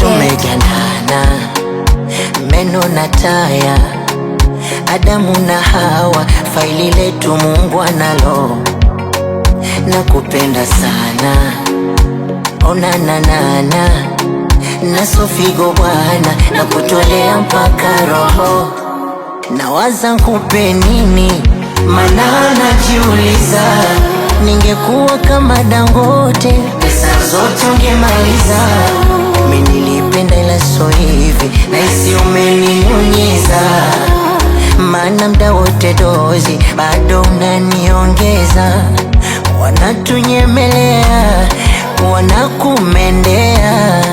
Tumegandana meno na taya, Adamu na Hawa, faili letu Mungu analo. Nakupenda sana, onana nana na sofigo bwana, na kutolea mpaka roho. Nawaza nkupe nini, mana najiuliza, ningekuwa kama Dangote pesa zote ungemaliza. Mimi nilipenda ila so hivi, na isi umeninyunyiza, mana mda wote dozi bado unaniongeza. Wanatunyemelea, wanakumendea,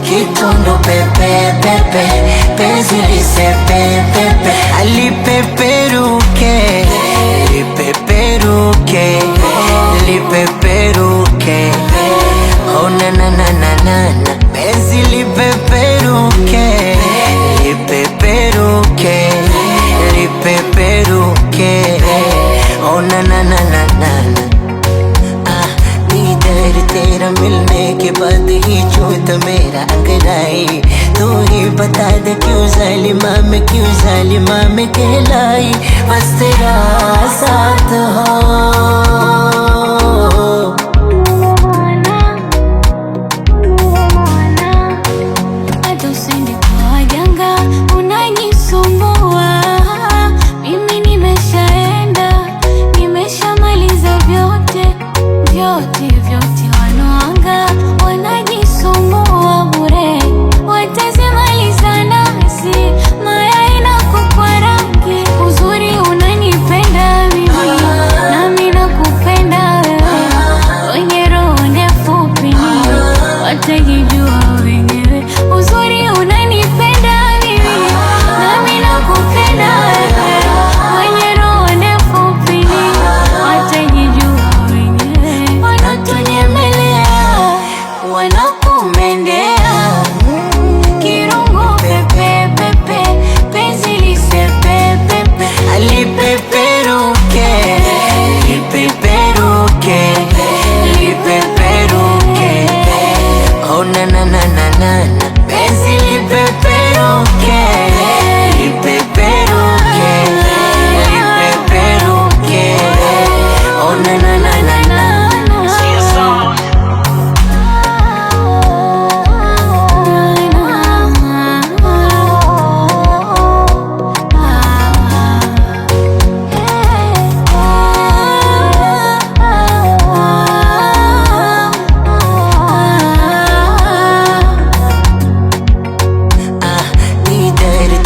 kitondo pepe pepe, penzi lisepe pepe, alipeperuke lipeperuke lipeperuke, oh na na na na na, penzi lipeperuke lipeperuke lipeperuke, oh na na na na na। तेरा मिलने के बाद ही छूता मेरा अंगड़ाई, तू ही बता दे क्यों जालिमा में कहलाई, बस तेरा साथ हो।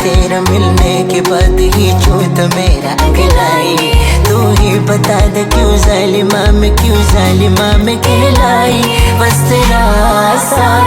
तेरा मिलने के बाद ही छूता मेरा अंगड़ाई, तू ही बता दे क्यों जालिमा में कहलाई, बस तेरा साथ।